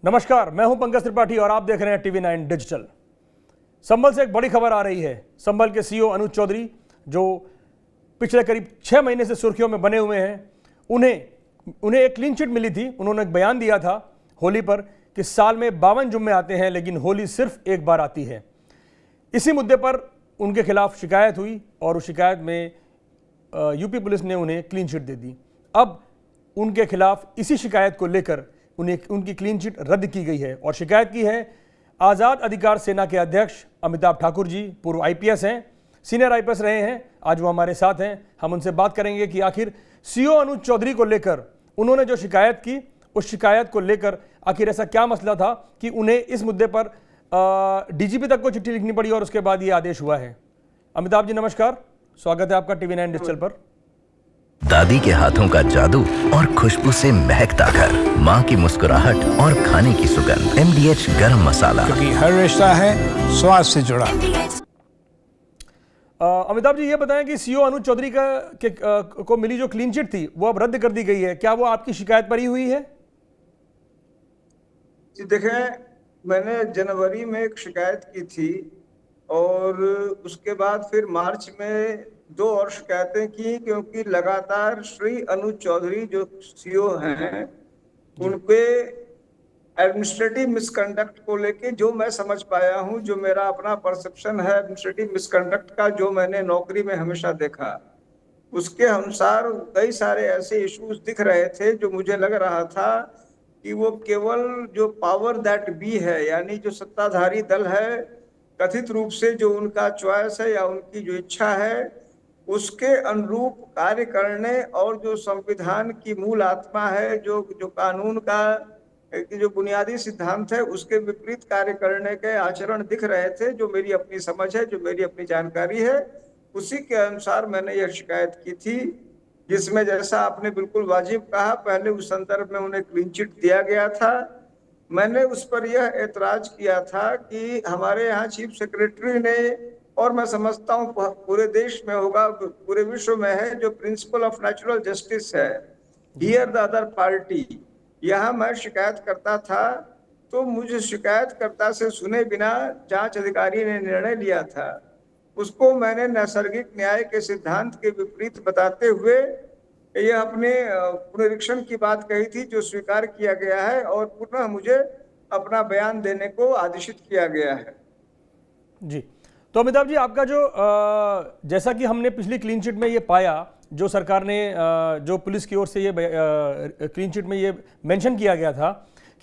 नमस्कार, मैं हूं पंकज त्रिपाठी और आप देख रहे हैं TV9 डिजिटल। संभल से एक बड़ी खबर आ रही है। संभल के सीईओ अनुज चौधरी, जो पिछले करीब 6 महीने से सुर्खियों में बने हुए हैं, उन्हें एक क्लीन चिट मिली थी। उन्होंने एक बयान दिया था होली पर कि साल में 52 जुम्मे आते हैं लेकिन होली सिर्फ एक बार आती है। इसी मुद्दे पर उनके खिलाफ शिकायत हुई और उस शिकायत में यूपी पुलिस ने उन्हें क्लीन चिट दे दी। अब उनके खिलाफ इसी शिकायत को लेकर उनकी क्लीन चिट रद्द की गई है और शिकायत की है आज़ाद अधिकार सेना के अध्यक्ष अमिताभ ठाकुर जी। पूर्व आईपीएस हैं, सीनियर आईपीएस रहे हैं, आज वो हमारे साथ हैं। हम उनसे बात करेंगे कि आखिर सीईओ अनुज चौधरी को लेकर उन्होंने जो शिकायत की, उस शिकायत को लेकर आखिर ऐसा क्या मसला था कि उन्हें इस मुद्दे पर डीजीपी तक को चिट्ठी लिखनी पड़ी और उसके बाद ये आदेश हुआ है। अमिताभ जी नमस्कार, स्वागत है आपका TV9 डिजिटल पर। दादी के हाथों का जादू और खुशबू से महकता घर, माँ की मुस्कुराहट और खाने की सुगंध। MDH गरम मसाला, क्योंकि हर रिश्ता है स्वाद से जुड़ा। अमिताभ जी ये बताएं कि सीईओ अनुज चौधरी को मिली जो क्लीन चिट थी वो अब रद्द कर दी गई है, क्या वो आपकी शिकायत पर ही हुई है? जी देखें, मैंने जनवरी में एक शिकायत की थी और उसके बाद फिर मार्च में 2 और शिकायतें की, क्योंकि लगातार श्री अनुज चौधरी जो सीईओ हैं उनके एडमिनिस्ट्रेटिव मिसकंडक्ट को लेके जो मैं समझ पाया हूं, जो मेरा अपना परसेप्शन है एडमिनिस्ट्रेटिव मिसकंडक्ट का, जो मैंने नौकरी में हमेशा देखा, उसके अनुसार कई सारे ऐसे इश्यूज दिख रहे थे जो मुझे लग रहा था कि वो केवल जो पावर दैट बी है, यानी जो सत्ताधारी दल है, कथित रूप से जो उनका चॉइस है या उनकी जो इच्छा है उसके अनुरूप कार्य करने और जो संविधान की मूल आत्मा है, जो कानून का जो बुनियादी सिद्धांत है, उसके विपरीत कार्य करने के आचरण दिख रहे थे। जो मेरी अपनी समझ है, जो मेरी अपनी जानकारी है, उसी के अनुसार मैंने यह शिकायत की थी, जिसमें जैसा आपने बिल्कुल वाजिब कहा, पहले उस संदर्भ में उन्हें क्लीन चिट दिया गया था। मैंने उस पर यह ऐतराज किया था कि हमारे यहाँ चीफ सेक्रेटरी ने, और मैं समझता हूँ पूरे देश में होगा, पूरे विश्व में है, जो प्रिंसिपल ऑफ नेचुरल जस्टिस है, हियर द अदर पार्टी, यहाँ मैं शिकायत करता था तो मुझे शिकायतकर्ता से सुने बिना जांच अधिकारी ने निर्णय लिया था। उसको मैंने नैसर्गिक न्याय के सिद्धांत के विपरीत बताते हुए यह अपने पुनरीक्षण की बात कही थी, जो स्वीकार किया गया है और पुनः मुझे अपना बयान देने को आदेशित किया गया है। जी, तो अमिताभ जी आपका जो जैसा कि हमने पिछली क्लीन चिट में ये पाया, जो सरकार ने जो पुलिस की ओर से ये क्लीन चिट में ये मेंशन किया गया था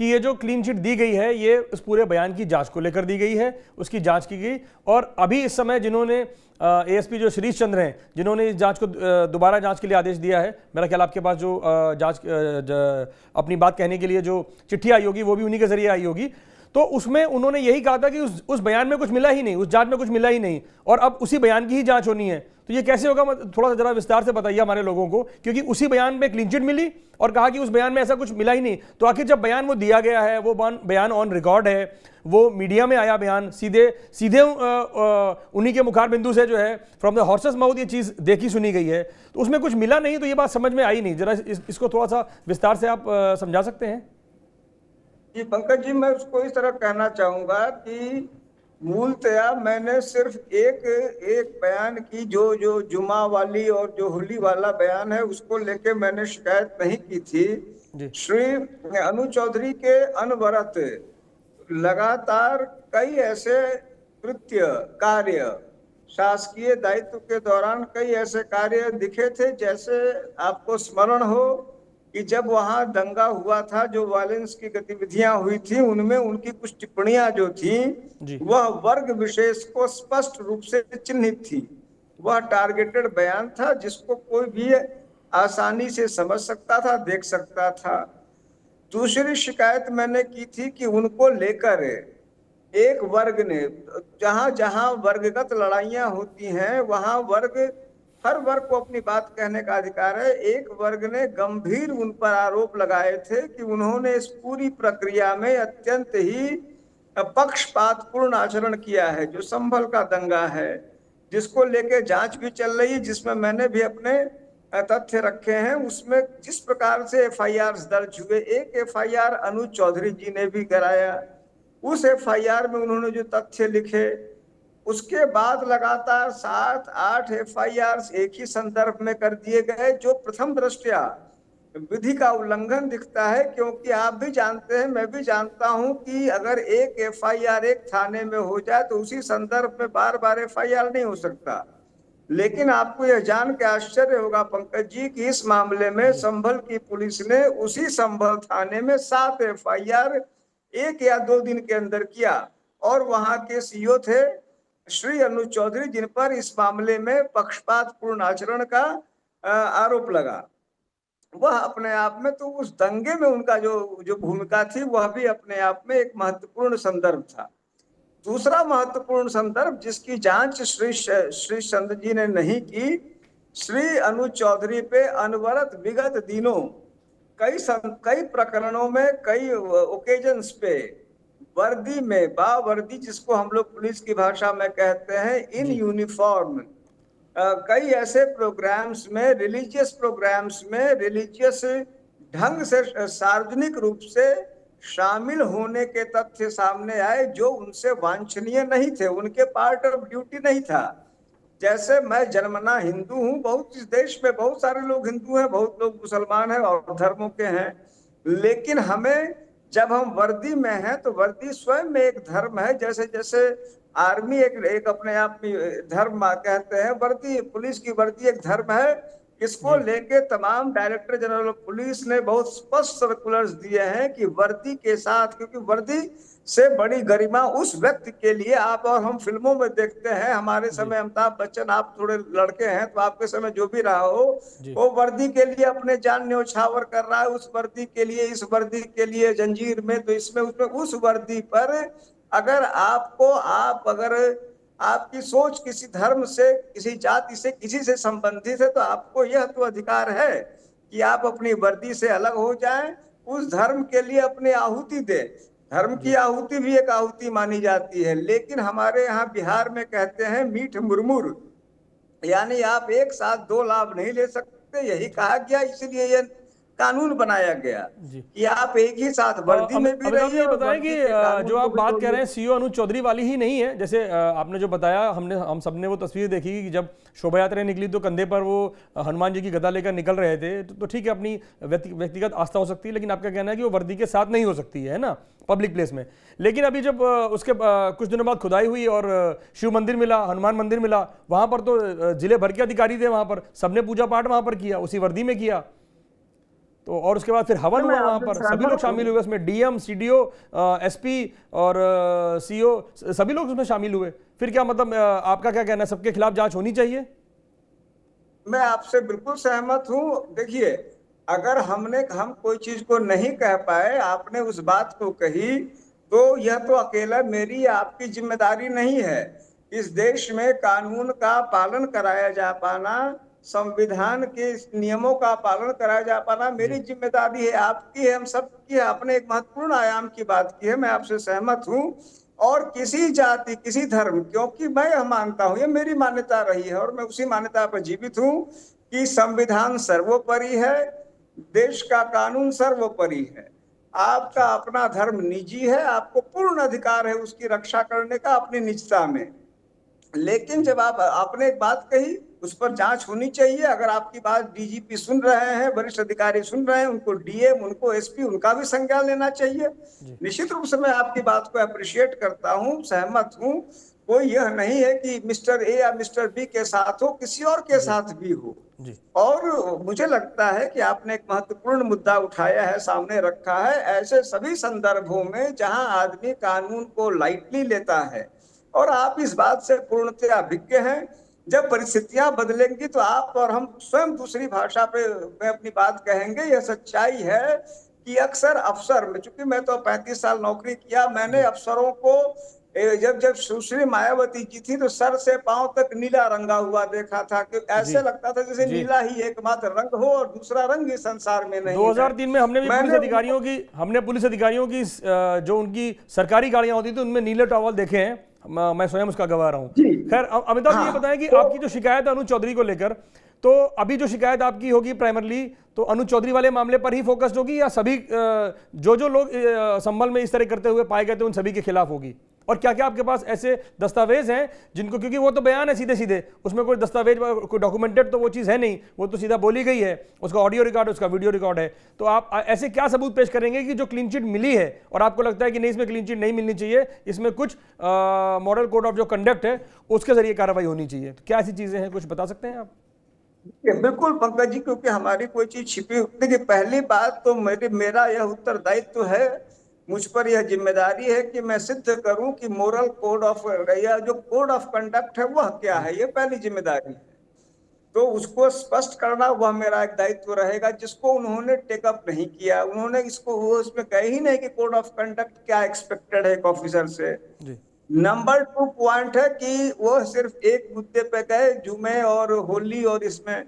कि ये जो क्लीन चिट दी गई है ये उस पूरे बयान की जांच को लेकर दी गई है, उसकी जांच की गई। और अभी इस समय जिन्होंने ASP जो श्रीश चंद्र हैं, जिन्होंने इस जांच को दोबारा जांच के लिए आदेश दिया है, मेरा ख्याल आपके पास जो जांच अपनी बात कहने के लिए जो चिट्ठी आई होगी वो भी उन्हीं के जरिए आई होगी। तो उसमें उन्होंने यही कहा था कि उस बयान में कुछ मिला ही नहीं, उस जांच में कुछ मिला ही नहीं, और अब उसी बयान की ही जांच होनी है। तो ये कैसे होगा, थोड़ा सा जरा विस्तार से बताइए हमारे लोगों को, क्योंकि उसी बयान में क्लीन चिट मिली और कहा कि उस बयान में ऐसा कुछ मिला ही नहीं। तो आखिर जब बयान वो दिया गया है, वो बयान ऑन रिकॉर्ड है, वो मीडिया में आया बयान, सीधे उन्हीं के मुखार बिंदु से जो है फ्रॉम द हॉर्सेस माउथ ये चीज़ देखी सुनी गई है, तो उसमें कुछ मिला नहीं, तो ये बात समझ में आई नहीं। जरा इसको थोड़ा सा विस्तार से आप समझा सकते हैं? जी पंकज जी, मैं उसको इस तरह कहना चाहूंगा कि मूलतया मैंने सिर्फ एक बयान की, जो जुमा वाली और जो होली वाला बयान है, उसको लेके मैंने शिकायत नहीं की थी। श्री अनुज चौधरी के अनवरत लगातार कई ऐसे कृत्य कार्य, शासकीय दायित्व के दौरान कई ऐसे कार्य दिखे थे, जैसे आपको स्मरण हो कि जब वहां दंगा हुआ था, जो वायलेंस की गतिविधियां हुई थी, उनमें उनकी कुछ टिप्पणियां जो थी वह वर्ग विशेष को स्पष्ट रूप से चिन्हित थी। वह टारगेटेड बयान था जिसको कोई भी आसानी से समझ सकता था, देख सकता था। दूसरी शिकायत मैंने की थी कि उनको लेकर एक वर्ग ने, जहां जहां वर्गगत लड़ाइयां होती हैं वहां हर वर्ग को अपनी बात कहने का अधिकार है। एक वर्ग ने गंभीर उन पर आरोप लगाए थे कि उन्होंने इस पूरी प्रक्रिया में अत्यंत ही पक्षपातपूर्ण आचरण किया है। जो संभल का दंगा है, जिसको लेके जांच भी चल रही है, जिसमें मैंने भी अपने तथ्य रखे हैं, उसमें जिस प्रकार से एफआईआर दर्ज हुए, एक एफआईआर अनुज चौधरी जी ने भी कराया, उस एफआईआर में उन्होंने जो तथ्य लिखे, उसके बाद लगातार 7-8 एफआईआर एक ही संदर्भ में कर दिए गए, जो प्रथम दृष्टया विधि का उल्लंघन दिखता है। क्योंकि आप भी जानते हैं, मैं भी जानता हूं कि अगर एक एफआईआर एक थाने में हो जाए तो उसी संदर्भ में बार बार एफआईआर नहीं हो सकता। लेकिन आपको यह जान के आश्चर्य होगा पंकज जी कि इस मामले में संभल की पुलिस ने उसी संभल थाने में 7 एफआईआर 1 या 2 दिन के अंदर किया, और वहां के सीओ थे श्री अनुज चौधरी, जिन पर इस मामले में पक्षपातपूर्ण आचरण का आरोप लगा। वह अपने आप में, तो उस दंगे में उनका जो भूमिका थी वह भी अपने आप में एक महत्वपूर्ण संदर्भ था। दूसरा महत्वपूर्ण संदर्भ जिसकी जांच श्री चंद्र जी ने नहीं की, श्री अनुज चौधरी पे अनवरत विगत दिनों कई प्रकरणों में, कई ओकेजन्स पे वर्दी में, बावर्दी जिसको हम लोग पुलिस की भाषा में कहते हैं, इन यूनिफॉर्म, कई ऐसे प्रोग्राम्स में, रिलीजियस प्रोग्राम्स में, रिलीजियस ढंग से सार्वजनिक रूप से शामिल होने के तथ्य सामने आए, जो उनसे वांछनीय नहीं थे, उनके पार्ट ऑफ ड्यूटी नहीं था। जैसे मैं जन्मना हिंदू हूं, बहुत इस देश में बहुत सारे लोग हिंदू हैं, बहुत लोग मुसलमान हैं और धर्मों के हैं, लेकिन हमें, जब हम वर्दी में हैं तो वर्दी स्वयं में एक धर्म है। जैसे जैसे आर्मी एक अपने आप में धर्म कहते हैं, वर्दी, पुलिस की वर्दी एक धर्म है। इसको लेके तमाम डायरेक्टर जनरल ऑफ पुलिस ने बहुत स्पष्ट सर्कुलर्स दिए हैं कि वर्दी के साथ, क्योंकि वर्दी से बड़ी गरिमा उस व्यक्ति के लिए, आप और हम फिल्मों में देखते हैं, हमारे समय अमिताभ बच्चन, आप थोड़े लड़के हैं तो आपके समय जो भी रहा हो, वो वर्दी के लिए अपने जान न्यौछावर कर रहा है, उस वर्दी के लिए, इस वर्दी के लिए, जंजीर में, तो इसमें उसमें उस वर्दी पर अगर अगर आपकी सोच किसी धर्म से, किसी जाति से, किसी से संबंधित है, तो आपको यह तो अधिकार है कि आप अपनी वर्दी से अलग हो जाएं, उस धर्म के लिए अपनी आहुति दें। धर्म की आहुति भी एक आहुति मानी जाती है। लेकिन हमारे यहाँ बिहार में कहते हैं मीठ मुरमुर, यानी आप एक साथ 2 लाभ नहीं ले सकते, यही कहा गया। इसलिए ये कानून बनाया गया कि आप एक ही साथ वर्दी में भी रहिए। बताएं कि जो आप बात कर रहे हैं सीओ अनुज चौधरी वाली ही नहीं है। जैसे आपने जो बताया, हम सबने वो तस्वीर देखी कि जब शोभा यात्रा निकली तो कंधे पर वो हनुमान जी की गदा लेकर निकल रहे थे, तो ठीक है, अपनी व्यक्तिगत आस्था हो सकती है, लेकिन आपका कहना है कि वो वर्दी के साथ नहीं हो सकती है ना, पब्लिक प्लेस में। लेकिन अभी जब उसके कुछ दिनों बाद खुदाई हुई और शिव मंदिर मिला, हनुमान मंदिर मिला, वहां पर तो जिले भर के अधिकारी थे, वहां पर सबने पूजा पाठ वहां पर किया, उसी वर्दी में किया। तो और उसके बाद फिर हवन हुआ वहां पर, सभी लोग शामिल हुए उसमें, डीएम, सीडीओ, एसपी और सीओ, सभी लोग उसमें शामिल हुए। फिर क्या मतलब, आपका क्या कहना है, सबके खिलाफ जांच होनी चाहिए? मैं आपसे बिल्कुल सहमत हूं। देखिए, अगर हम कोई चीज को नहीं कह पाए, आपने उस बात को कही, तो यह तो अकेला मेरी या आपकी जिम्मेदारी नहीं है। इस देश में कानून का पालन कराया जा पाना, संविधान के नियमों का पालन कराया जा पाना मेरी जिम्मेदारी है, आपकी है, हम सबकी है। आपने एक महत्वपूर्ण आयाम की बात की है, मैं आपसे सहमत हूं। और किसी जाति, किसी धर्म, क्योंकि मैं यह मानता हूं, ये मेरी मान्यता रही है और मैं उसी मान्यता पर जीवित हूं कि संविधान सर्वोपरि है, देश का कानून सर्वोपरि है। आपका अपना धर्म निजी है, आपको पूर्ण अधिकार है उसकी रक्षा करने का अपनी निजता में। लेकिन जब आपने एक बात कही, उस पर जांच होनी चाहिए। अगर आपकी बात डीजीपी सुन रहे हैं, वरिष्ठ अधिकारी सुन रहे हैं, उनको डीएम, उनको एसपी, उनका भी संज्ञान लेना चाहिए। निश्चित रूप से मैं आपकी बात को अप्रिशिएट करता हूं, सहमत हूं। कोई यह नहीं है कि मिस्टर ए या मिस्टर बी के साथ हो, किसी और के साथ भी हो। और मुझे लगता है कि आपने एक महत्वपूर्ण मुद्दा उठाया है, सामने रखा है। ऐसे सभी संदर्भों में जहां आदमी कानून को लाइटली लेता है, और आप इस बात से पूर्णतः अभिज्ञ हैं, जब परिस्थितियां बदलेंगी तो आप और हम स्वयं दूसरी भाषा पे में अपनी बात कहेंगे। यह सच्चाई है कि अक्सर अफसर, चूंकि मैं तो 35 साल नौकरी किया, मैंने अफसरों को जब सुश्री मायावती जी थी तो सर से पांव तक नीला रंगा हुआ देखा था, कि ऐसे लगता था जैसे नीला ही एकमात्र रंग हो और दूसरा रंग इस संसार में नहीं। 2003 में हमने पुलिस अधिकारियों की जो उनकी सरकारी गाड़ियां होती थी उनमें नीले टॉवल देखे हैं, मैं स्वयं उसका गवाह रहा हूं। खैर, अमिताभ जी, ये बताएं कि आपकी जो शिकायत है अनुज चौधरी को लेकर, तो अभी जो शिकायत आपकी होगी प्राइमरली तो अनुज चौधरी वाले मामले पर ही फोकस्ड होगी या सभी जो लोग संभल में इस तरह करते हुए पाए गए थे उन सभी के खिलाफ होगी? और क्या क्या आपके पास ऐसे दस्तावेज हैं जिनको, क्योंकि वो तो बयान है सीधे सीधे, उसमें कोई दस्तावेज कोई डॉक्यूमेंटेड तो वो चीज़ है नहीं, वो तो सीधा बोली गई है, उसका ऑडियो रिकॉर्ड, उसका वीडियो रिकॉर्ड है। तो आप ऐसे क्या सबूत पेश करेंगे कि जो क्लीन चिट मिली है और आपको लगता है कि नहीं इसमें क्लीन चिट नहीं मिलनी चाहिए, इसमें कुछ मॉडल कोड ऑफ जो कंडक्ट है उसके जरिए कार्रवाई होनी चाहिए? तो क्या ऐसी चीज़ें हैं, कुछ बता सकते हैं आप? बिल्कुल पंकज जी, क्योंकि हमारी कोई चीज छिपी, देखिए पहली बात तो मेरा यह उत्तरदायित्व है, मुझ पर यह जिम्मेदारी है कि मैं सिद्ध करूं कि मोरल कोड ऑफ या जो कोड ऑफ कंडक्ट है वह क्या है, ये पहली जिम्मेदारी है। तो उसको स्पष्ट करना वह मेरा एक दायित्व रहेगा, जिसको उन्होंने टेकअप नहीं किया। उन्होंने इसको वो इसमें कह ही नहीं कि कोड ऑफ कंडक्ट क्या एक्सपेक्टेड है एक ऑफिसर से। नंबर 2 पॉइंट है कि वो सिर्फ एक मुद्दे पे गए, जुमे और होली, और इसमें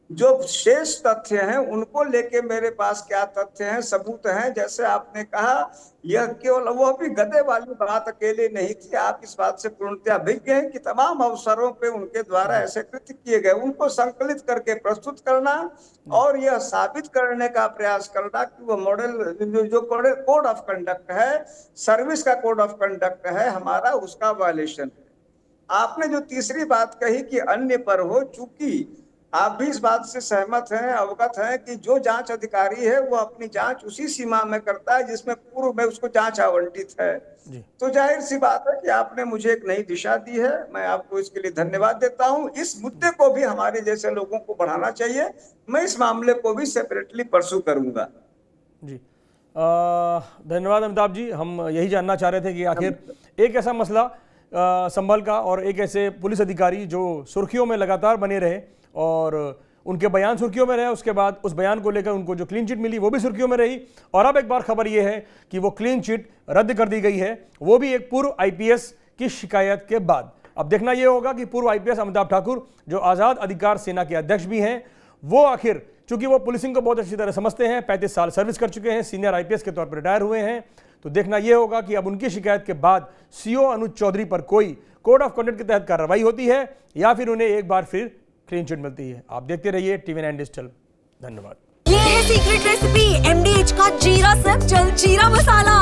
जो शेष तथ्य हैं उनको लेके मेरे पास क्या तथ्य हैं, सबूत हैं। जैसे आपने कहा, यह केवल वह भी गधे वाली बात अकेले नहीं थी, आप इस बात से पूर्णतया अभिज्ञ हैं कि तमाम अवसरों पे उनके द्वारा ऐसे कृत्य किए गए, उनको संकलित करके प्रस्तुत करना और यह साबित करने का प्रयास करना कि वह मॉडल जो कोड ऑफ कंडक्ट है, सर्विस का कोड ऑफ कंडक्ट है हमारा, उसका वायलेशन है। आपने जो तीसरी बात कही कि अन्य पर हो, चूंकि आप भी इस बात से सहमत हैं, अवगत हैं कि जो जांच अधिकारी है वो अपनी जांच उसी सीमा में करता है जिसमें पूर्व में उसको जांच आवंटित है। तो जाहिर सी बात है कि आपने मुझे एक नई दिशा दी है, मैं आपको इसके लिए धन्यवाद देता हूं। इस मुद्दे को भी हमारे जैसे लोगों को बढ़ाना चाहिए, मैं इस मामले को भी सेपरेटली परसू करूंगा। जी धन्यवाद अमिताभ जी। हम यही जानना चाह रहे थे कि आखिर एक ऐसा मसला संभल का और एक ऐसे पुलिस अधिकारी जो सुर्खियों में लगातार बने रहे और उनके बयान सुर्खियों में रहे, उसके बाद उस बयान को लेकर उनको जो क्लीन चिट मिली वो भी सुर्खियों में रही, और अब एक बार खबर ये है कि वो क्लीन चिट रद्द कर दी गई है, वो भी एक पूर्व आईपीएस की शिकायत के बाद। अब देखना ये होगा कि पूर्व आईपीएस अमिताभ ठाकुर जो आज़ाद अधिकार सेना के अध्यक्ष भी हैं, वो आखिर, चूंकि वो पुलिसिंग को बहुत अच्छी तरह समझते हैं, 35 साल सर्विस कर चुके हैं, सीनियर आईपीएस के तौर पर रिटायर हुए हैं, तो देखना यह होगा कि अब उनकी शिकायत के बाद सीओ अनुज चौधरी पर कोई कोड ऑफ कंडक्ट के तहत कार्रवाई होती है या फिर उन्हें एक बार फिर क्लीन चिट मिलती है। आप देखते रहिए TV9 डिजिटल। धन्यवाद। ये है सीक्रेट रेसिपी MDH का जीरा सब जल जीरा मसाला।